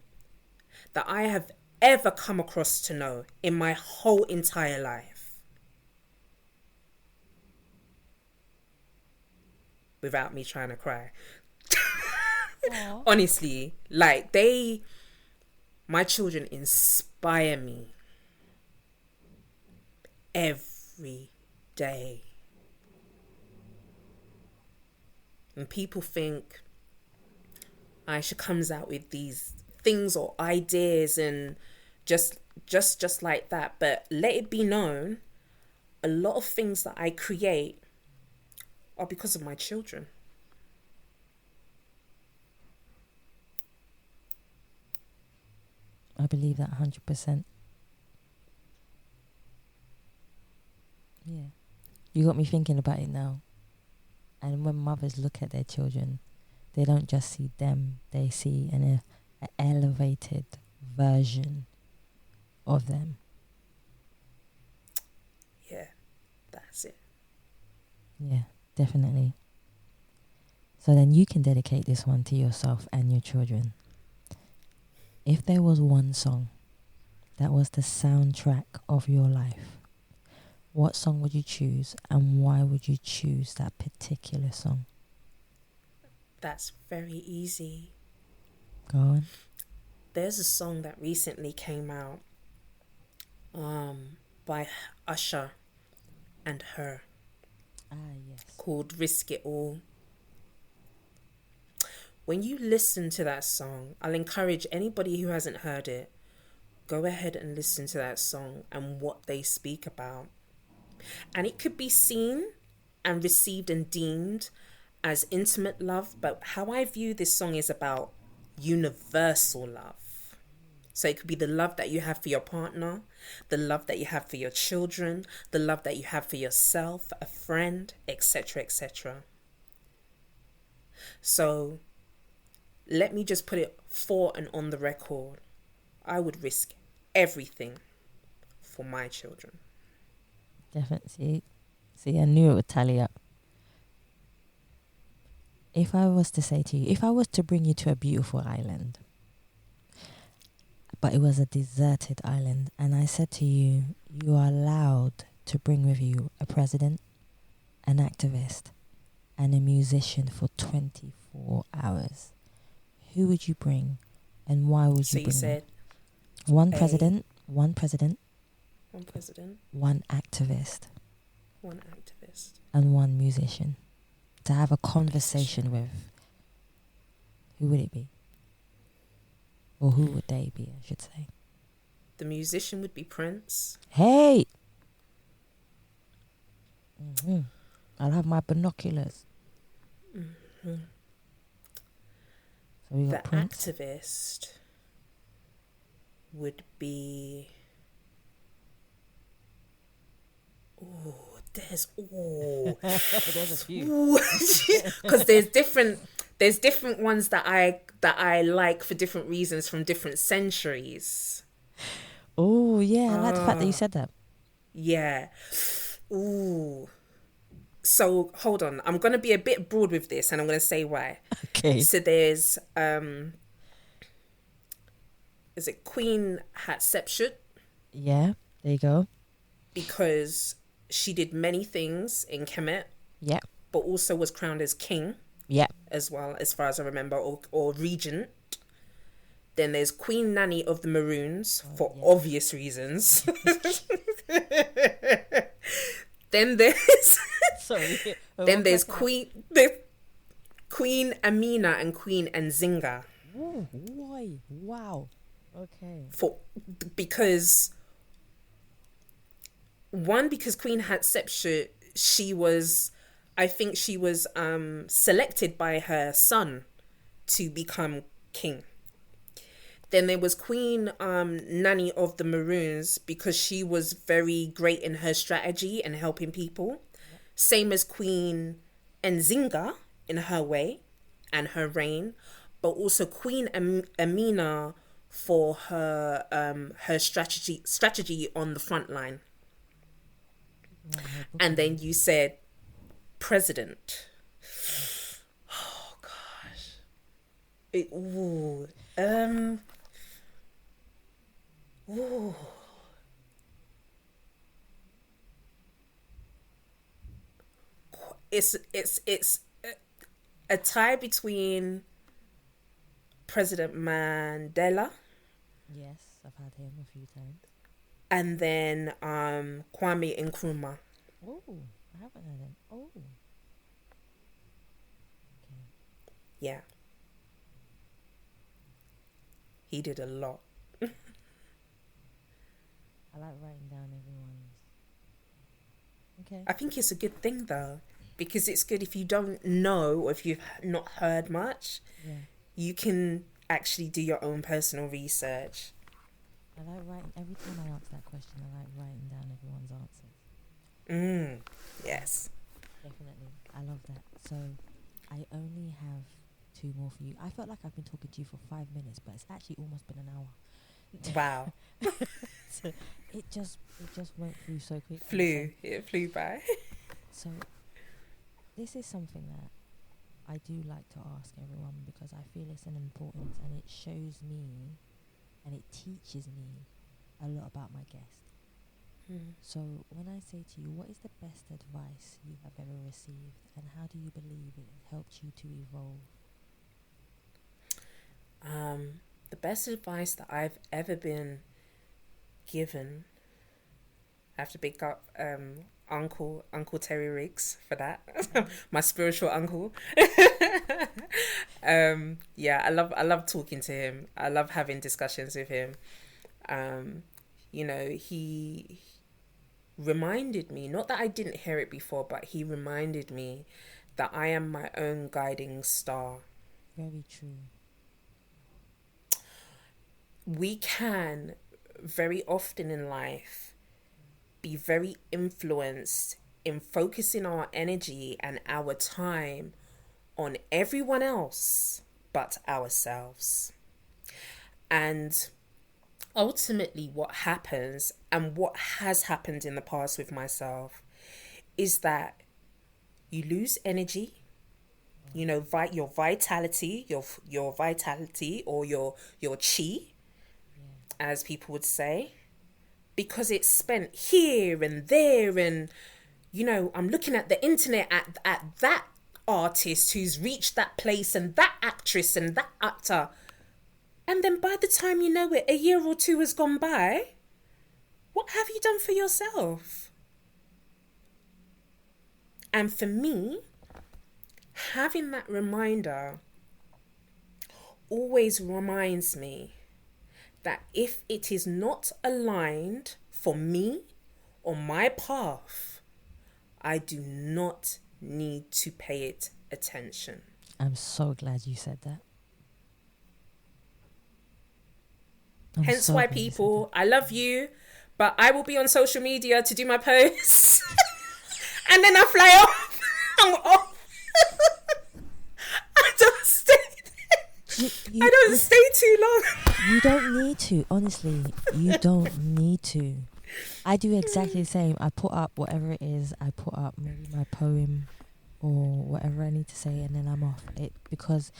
that I have ever come across to know in my whole entire life. Without me trying to cry. Honestly, like my children inspire me every day. And people think Aisha comes out with these things or ideas and just like that. But let it be known, a lot of things that I create are because of my children. I believe that 100%. Yeah. You got me thinking about it now. And when mothers look at their children, they don't just see them, they see an elevated version of them. Yeah, that's it. Yeah, definitely. So then you can dedicate this one to yourself and your children. If there was one song that was the soundtrack of your life, what song would you choose, and why would you choose that particular song? That's very easy. Go on. There's a song that recently came out by Usher and Her, Yes. called Risk It All. When you listen to that song, I'll encourage anybody who hasn't heard it, go ahead and listen to that song and what they speak about. And it could be seen and received and deemed as intimate love, but how I view this song is about universal love. So it could be the love that you have for your partner, the love that you have for your children, the love that you have for yourself, a friend, etc., etc. So let me just put it for and on the record. I would risk everything for my children. Definitely. See, I knew it would tally up. If I was to say to you, if I was to bring you to a beautiful island, but it was a deserted island, and I said to you, you are allowed to bring with you a president, an activist, and a musician for 24 hours, who would you bring, and why would you bring said them? One president, one activist, one activist, and one musician to have a conversation with. Who would it be? Or who would they be, I should say? The musician would be Prince. Hey! I'll have my binoculars. Mm-hmm. So we got The Prince. activist would be... Oh, there's There's a few. because there's different ones that I like for different reasons from different centuries. Oh, yeah. I like the fact that you said that. Yeah. Ooh. So hold on. I'm gonna be a bit broad with this, and I'm gonna say why. Okay. So there's is it Queen Hatshepsut? Yeah. There you go. Because she did many things in Kemet, Yeah. but also was crowned as king Yeah. as well, as far as I remember, or regent. Then there's Queen Nanny of the Maroons for obvious reasons. Then there's Sorry. then there's Queen Amina and Queen Nzinga. Oh, why? Wow. Okay. Because Queen Hatshepsut, I think she was selected by her son to become king. Then there was Queen Nanny of the Maroons, because she was very great in her strategy and helping people. Same as Queen Nzinga in her way and her reign, but also Queen Amina for her strategy on the front line. And then you said president. Oh gosh. It's a tie between President Mandela. Yes, I've had him a few times. And then Kwame Nkrumah. Oh, I haven't had him. Oh. Okay. Yeah. He did a lot. I like writing down everyone's. Okay. I think it's a good thing though, because it's good if you don't know or if you've not heard much, you can actually do your own personal research. I like writing, every time I ask that question, I like writing down everyone's answers. Yes. Definitely. I love that. So I only have 2 more for you. I felt like I've been talking to you for 5 minutes, but it's actually almost been an hour. Wow. So it just went through so quickly. It flew by. So this is something that I do like to ask everyone, because I feel it's an importance, and it shows me and it teaches me a lot about my guest. So when I say to you, what is the best advice you have ever received, and how do you believe it helped you to evolve? The best advice that I've ever been given, I have to pick up Uncle Terry Riggs for that. My spiritual uncle. I love talking to him. I love having discussions with him. He reminded me, not that I didn't hear it before, but he reminded me that I am my own guiding star. Very true. We can very often in life be very influenced in focusing our energy and our time on everyone else but ourselves. And ultimately what happens, and what has happened in the past with myself, is that you lose energy, your vitality, your vitality, or your chi, as people would say, because it's spent here and there. And I'm looking at the internet at that artist who's reached that place, and that actress and that actor, and then by the time you know it, a year or 2 has gone by. What have you done for yourself? And for me, having that reminder always reminds me that if it is not aligned for me or my path, I do not need to pay it attention. I'm so glad you said that. Hence so why glad you said people, I love you, but I will be on social media to do my posts. And then I fly off. I'm off. I don't stay there. I don't stay too long. You don't need to. Honestly, you don't need to. I do exactly the same. I put up whatever it is. I put up maybe my poem or whatever I need to say, and then I'm off it, because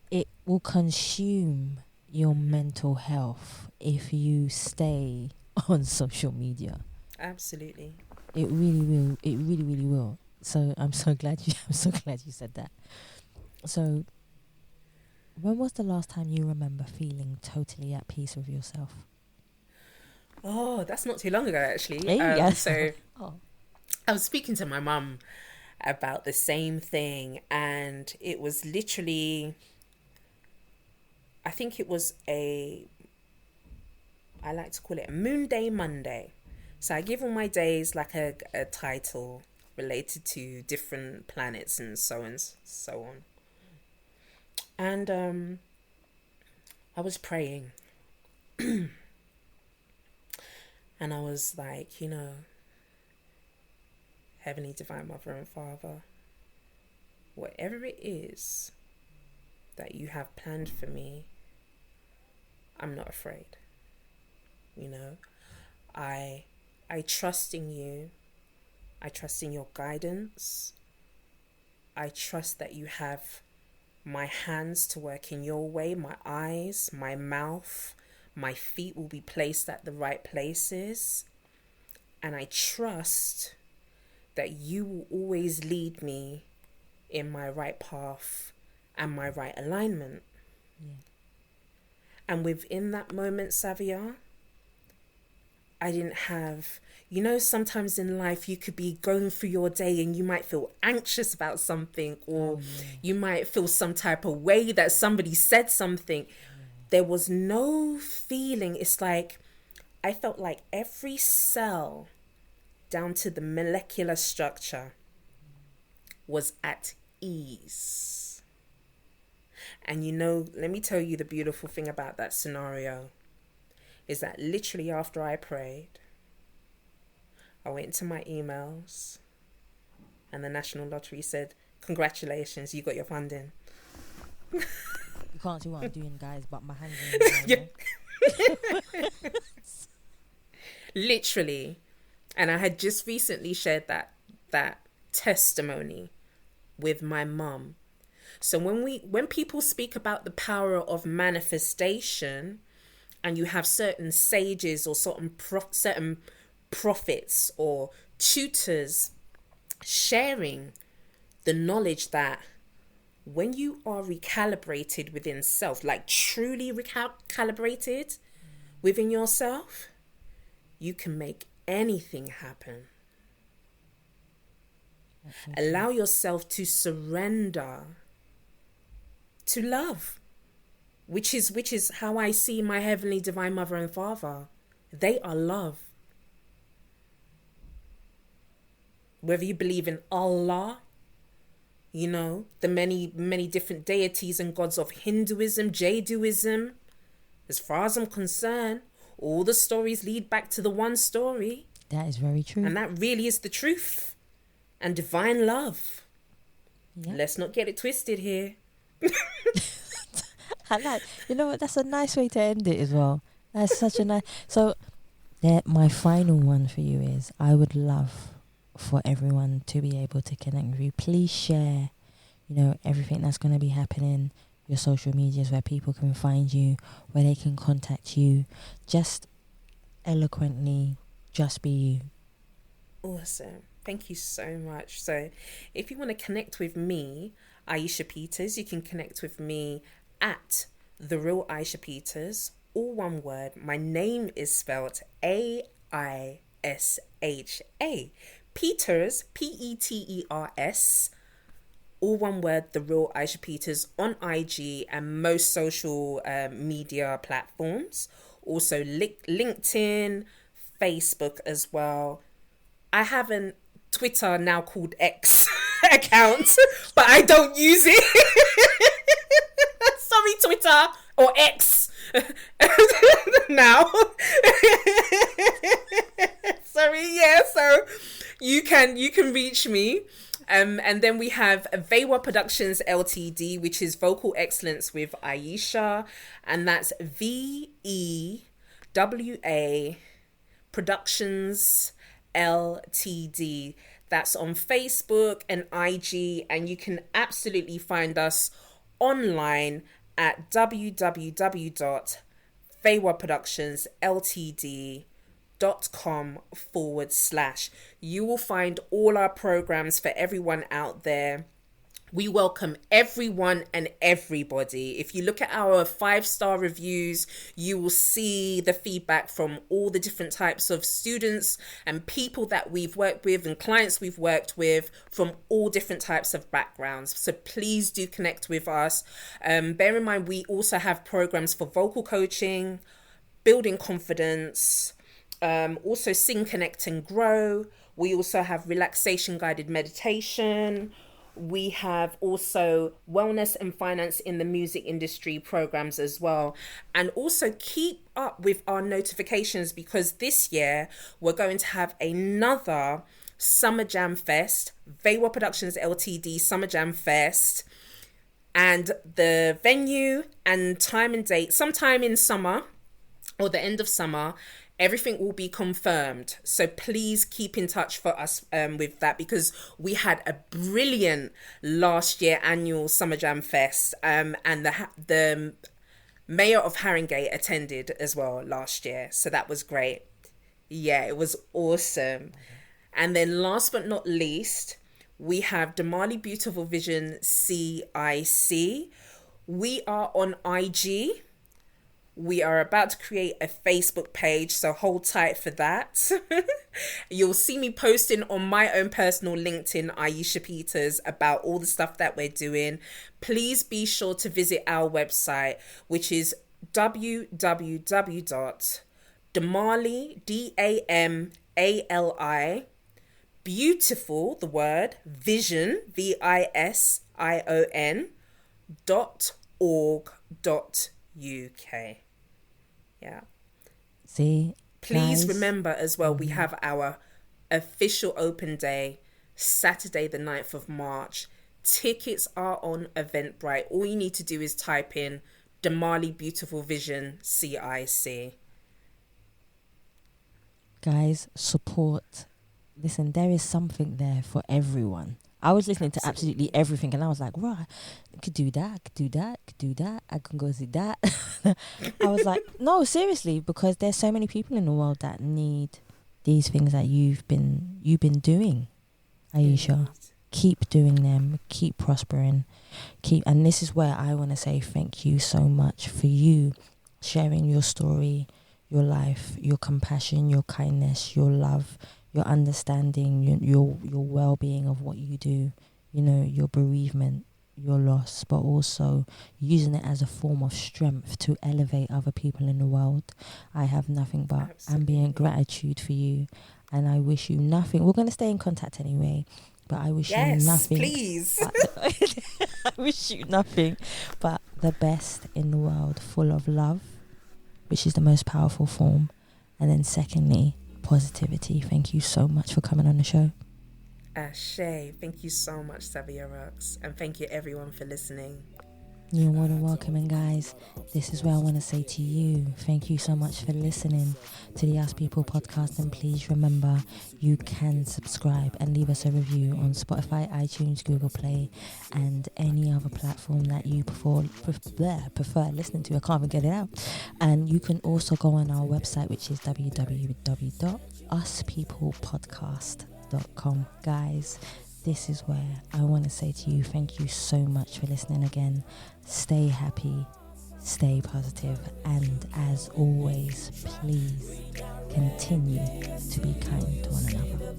it will consume your mental health if you stay on social media. Absolutely. It really will. It really, really will. So I'm so glad you said that. So when was the last time you remember feeling totally at peace with yourself? Oh, that's not too long ago, actually. Hey, yes. So Oh. I was speaking to my mum about the same thing, and it was literally, I think it was I like to call it a Moon Day Monday. So I give all my days like a title related to different planets and so on. And I was praying. And I was like, Heavenly Divine Mother and Father, whatever it is that you have planned for me, I'm not afraid. I trust in you. I trust in your guidance. I trust that you have my hands to work in your way, my eyes, my mouth, my feet will be placed at the right places. And I trust that you will always lead me in my right path and my right alignment. Yeah. And within that moment, Savia, I didn't have, sometimes in life you could be going through your day and you might feel anxious about something, or you might feel some type of way that somebody said something. There was no feeling. It's like I felt like every cell down to the molecular structure was at ease. And let me tell you the beautiful thing about that scenario is that literally after I prayed, I went into my emails and the National Lottery said, "Congratulations, you got your funding." You can't see what I'm doing, guys, but my hands are in the air. Literally. And I had just recently shared that testimony with my mum. So when people speak about the power of manifestation, and you have certain sages or certain prophets or tutors sharing the knowledge that when you are recalibrated within self, like truly recalibrated within yourself, you can make anything happen. Allow yourself to surrender to love, which is how I see my Heavenly Divine Mother and Father. They are love. Whether you believe in Allah, the many, many different deities and gods of Hinduism, Jainism, as far as I'm concerned, all the stories lead back to the one story. That is very true. And that really is the truth and divine love. Yeah. Let's not get it twisted here. I like, what? That's a nice way to end it as well. That's such a nice. So, my final one for you is: I would love for everyone to be able to connect with you. Please share, everything that's going to be happening. Your social medias, where people can find you, where they can contact you. Just eloquently, just be you. Awesome. Thank you so much. So if you want to connect with me, Aisha Peters, you can connect with me at The Real Aisha Peters, all one word. My name is spelled Aisha. Peters, Peters, all one word, The Real Aisha Peters, on IG and most social media platforms. Also LinkedIn, Facebook as well. I have a Twitter now called X account, but I don't use it. Sorry, Twitter or X. now. Sorry, yeah. So you can reach me. And then we have VEWA Productions Ltd, which is Vocal Excellence with Aisha, and that's VEWA Productions Ltd. That's on Facebook and IG, and you can absolutely find us online at www.vewaproductionsltd.com/. You will find all our programs for everyone out there. We welcome everyone and everybody. If you look at our 5-star reviews, you will see the feedback from all the different types of students and people that we've worked with and clients we've worked with from all different types of backgrounds. So please do connect with us. Bear in mind, we also have programs for vocal coaching, building confidence, also Sing, Connect and Grow. We also have relaxation guided meditation. We have also wellness and finance in the music industry programs as well. And also keep up with our notifications, because this year we're going to have another Summer Jam Fest, VEWA Productions Ltd Summer Jam Fest. And the venue and time and date, sometime in summer or the end of summer, everything will be confirmed. So please keep in touch for us with that, because we had a brilliant last year annual Summer Jam Fest, and the Mayor of Haringey attended as well last year. So that was great. Yeah, it was awesome. And then last but not least, we have Damali Beautiful Vision CIC. We are on IG. We are about to create a Facebook page, so hold tight for that. You'll see me posting on my own personal LinkedIn, Aisha Peters, about all the stuff that we're doing. Please be sure to visit our website, which is www.damali, DAMALI, beautiful, the word, vision, vision.org.uk. Yeah. See, please guys, remember as well, we have our official open day, Saturday the 9th of March. Tickets are on Eventbrite. All you need to do is type in Damali Beautiful Vision CIC. Guys, support. Listen, there is something there for everyone. I was listening to absolutely everything, and I was like, right, I could do that, I could do that, I could do that, I can go see that. I was like, no, seriously, because there's so many people in the world that need these things that you've been doing, Aisha. Keep doing them, keep prospering, and this is where I want to say thank you so much for you sharing your story, your life, your compassion, your kindness, your love, your understanding, your well-being of what you do, you know, your bereavement, your loss, but also using it as a form of strength to elevate other people in the world. I have nothing but ambient gratitude for you, and I wish you nothing. We're going to stay in contact anyway, but I wish you nothing. Please. I wish you nothing but the best in the world, full of love, which is the most powerful form, and then secondly, positivity. Thank you so much for coming on the show. Ashe, thank you so much, Savia Rocks, and thank you everyone for listening. You're more than welcome, and guys, this is where I want to say to you, thank you so much for listening to the Ask People podcast, and please remember you can subscribe and leave us a review on Spotify, iTunes, Google Play, and any other platform that you prefer listening to. I can't even get it out. And you can also go on our website, which is www.uspeoplepodcast.com. Guys, this is where I want to say to you, thank you so much for listening again. Stay happy, stay positive, and as always, please continue to be kind to one another.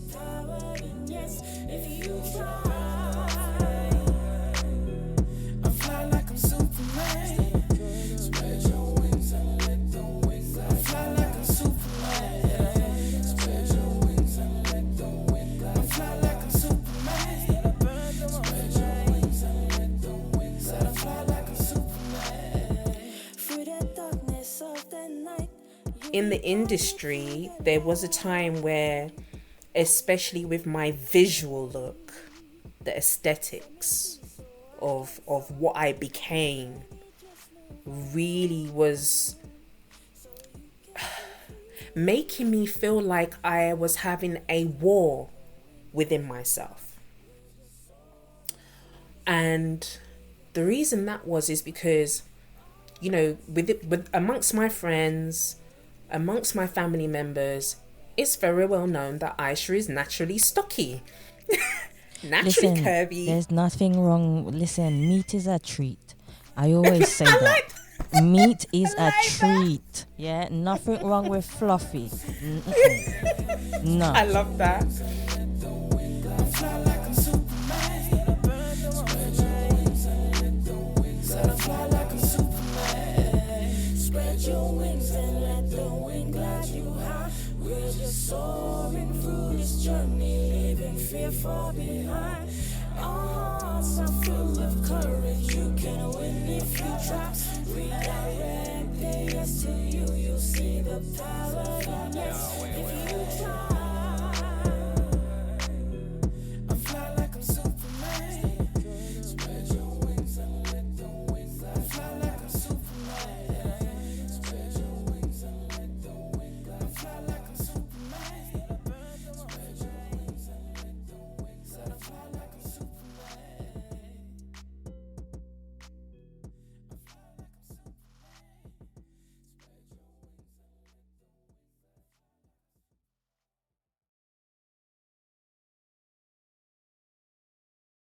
in the industry, there was a time where, especially with my visual look, the aesthetics of what I became really was making me feel like I was having a war within myself. And the reason that was is because, you know, with amongst my friends, amongst my family members, it's very well known that Aisha is naturally stocky. Naturally curvy. There's nothing wrong. Listen, meat is a treat. I always say that. Meat is a treat. Yeah, nothing wrong with fluffy. No. I love that. Spread your wings and let the wind glide you high. We're just soaring through this journey, leaving fear far behind. Our hearts are full of courage. You can win if you try. Redirect the yes to you. You'll see the power in us if you try.